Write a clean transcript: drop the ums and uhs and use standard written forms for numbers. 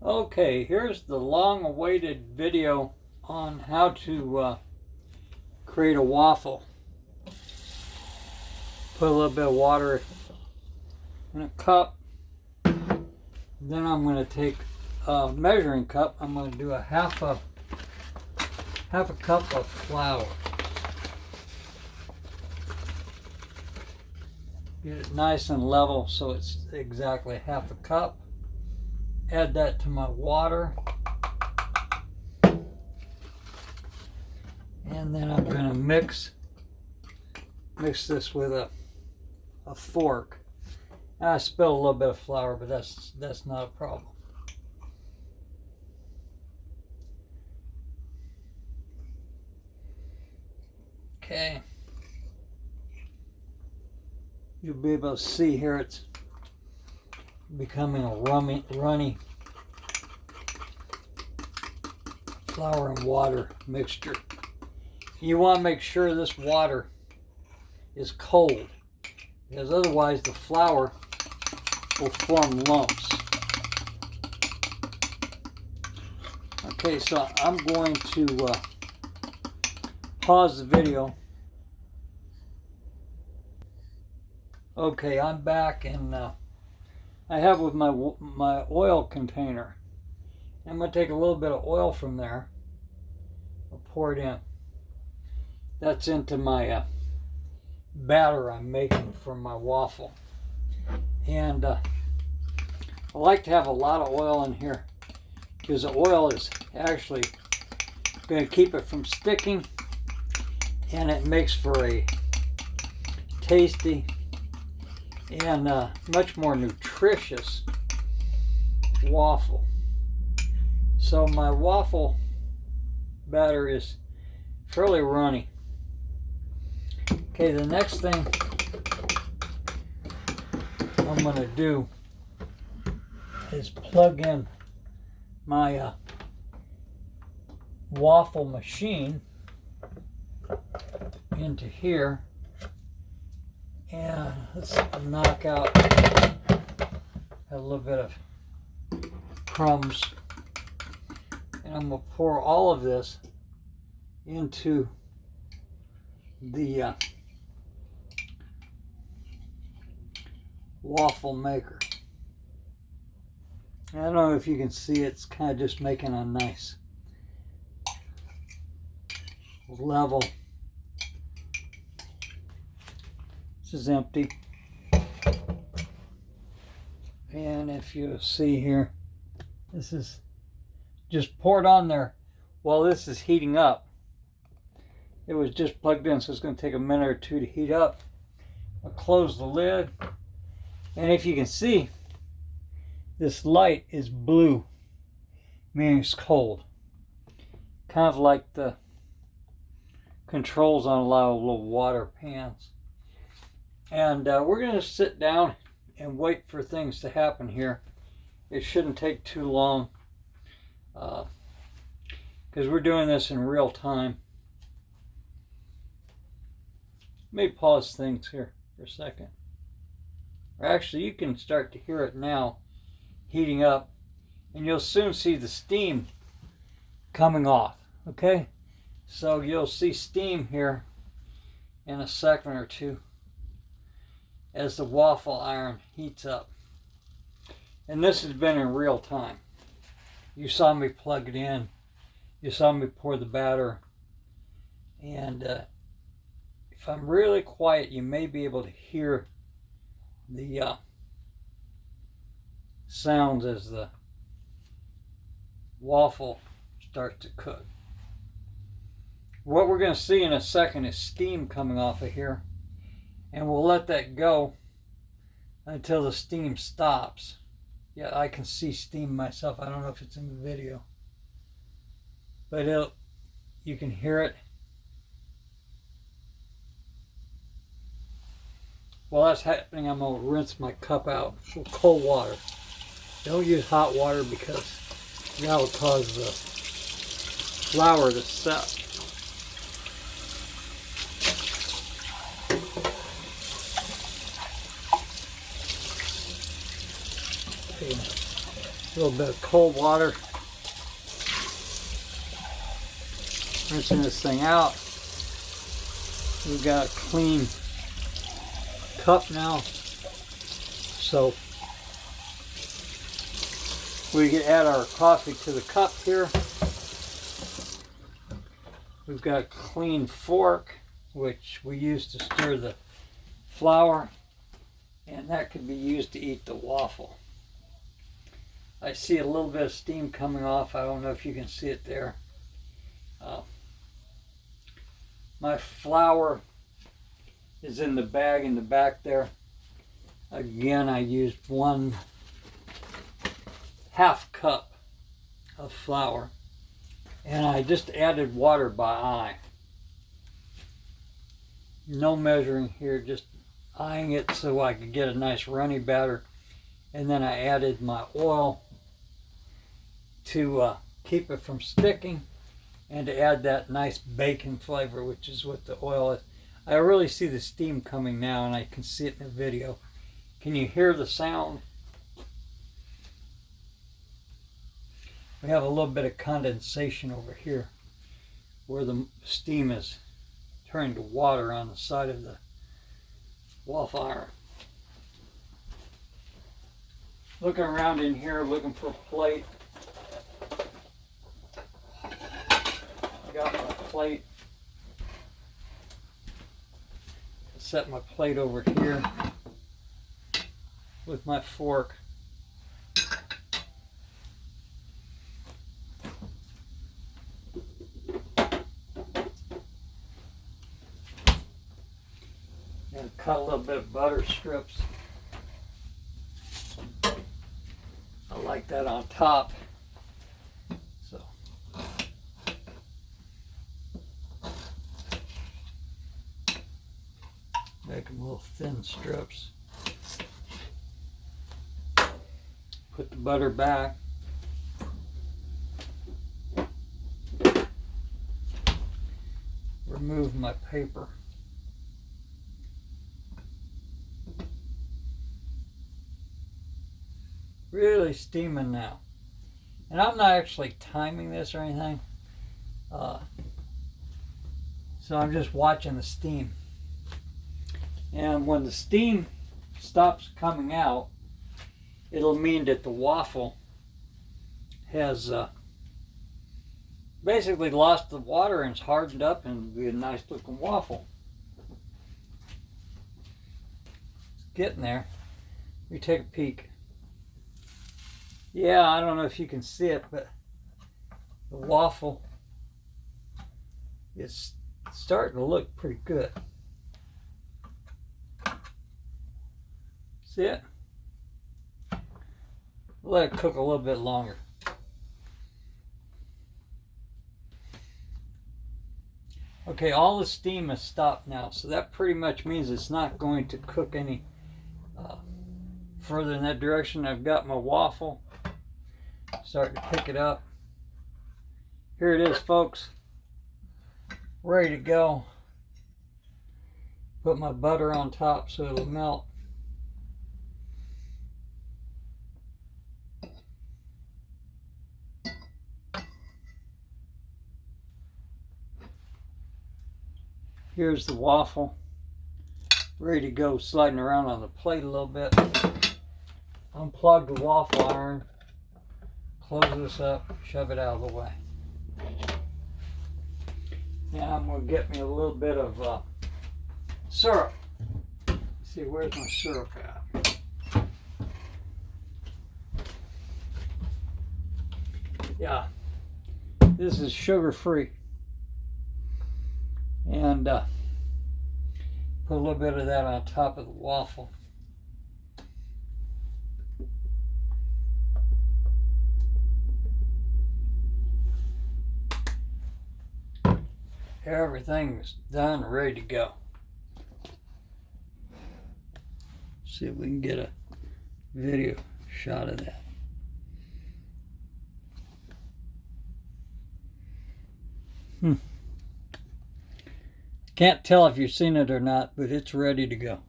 Okay, here's the long-awaited video on how to create a waffle. Put a little bit of water in a cup. Then I'm going to take a measuring cup. I'm going to do a half a cup of flour. Get it nice and level so it's exactly half a cup. Add that to my water. And then I'm going to mix this with a fork. I spilled a little bit of flour, but that's not a problem. Okay. You'll be able to see here it's becoming a runny flour and water mixture. You want to make sure this water is cold, because otherwise the flour will form lumps. Okay, so I'm going to pause the video. Okay, I'm back, and I have with my oil container. I'm going to take a little bit of oil from there. I'll pour it in. That's into my batter I'm making for my waffle. And I like to have a lot of oil in here because the oil is actually going to keep it from sticking, and it makes for a tasty and much more nutritious waffle. So my waffle batter is fairly runny. Okay, the next thing I'm going to do is plug in my waffle machine into here. And let's knock out a little bit of crumbs. And I'm going to pour all of this into the waffle maker. I don't know if you can see, it's kind of just making a nice level. This is empty. And if you see here, this is just poured on there while this is heating up. It was just plugged in, so it's going to take a minute or two to heat up. I'll close the lid. And if you can see, this light is blue, meaning it's cold. Kind of like the controls on a lot of little water pans. And we're going to sit down and wait for things to happen here. It shouldn't take too long because we're doing this in real time. Let me pause things here for a second. Or actually, you can start to hear it now heating up, and you'll soon see the steam coming off. Okay, so you'll see steam here in a second or two as the waffle iron heats up. And this has been in real time. You saw me plug it in. You saw me pour the batter. And if I'm really quiet, you may be able to hear the sounds as the waffle starts to cook. What we're going to see in a second is steam coming off of here. And we'll let that go until the steam stops. Yeah, I can see steam myself. I don't know if it's in the video. But you can hear it. While that's happening, I'm going to rinse my cup out with cold water. Don't use hot water because that will cause the flour to set. A little bit of cold water. Rinsing this thing out. We've got a clean cup now. So we can add our coffee to the cup here. We've got a clean fork, which we use to stir the flour, and that could be used to eat the waffle. I see a little bit of steam coming off. I don't know if you can see it there. My flour is in the bag in the back there. Again, I used 1/2 cup of flour, and I just added water by eye. No measuring here, just eyeing it so I could get a nice runny batter. And then I added my oil to keep it from sticking and to add that nice bacon flavor, which is what the oil is. I really see the steam coming now, and I can see it in the video. Can you hear the sound? We have a little bit of condensation over here where the steam is turning to water on the side of the waffle iron. Looking around in here, looking for a plate. I got my plate. Set my plate over here with my fork. And cut a little bit of butter strips. I like that on top. So make them little thin strips. Put the butter back. Remove my paper. Really steaming now. And I'm not actually timing this or anything. So I'm just watching the steam. And when the steam stops coming out, it'll mean that the waffle has basically lost the water and it's hardened up, and it'll be a nice looking waffle. It's getting there. Let me take a peek. Yeah, I don't know if you can see it, but the waffle is starting to look pretty good. See it? Let it cook a little bit longer. Okay, all the steam has stopped now, so that pretty much means it's not going to cook any further in that direction. I've got my waffle starting to pick it up. Here it is, folks. Ready to go. Put my butter on top so it'll melt. Here's the waffle, ready to go, sliding around on the plate a little bit. Unplug the waffle iron, close this up, shove it out of the way. Now I'm going to get me a little bit of syrup. Let's see, where's my syrup at? Yeah, this is sugar-free. And put a little bit of that on top of the waffle. Everything's done, ready to go. See if we can get a video shot of that. Can't tell if you've seen it or not, but it's ready to go.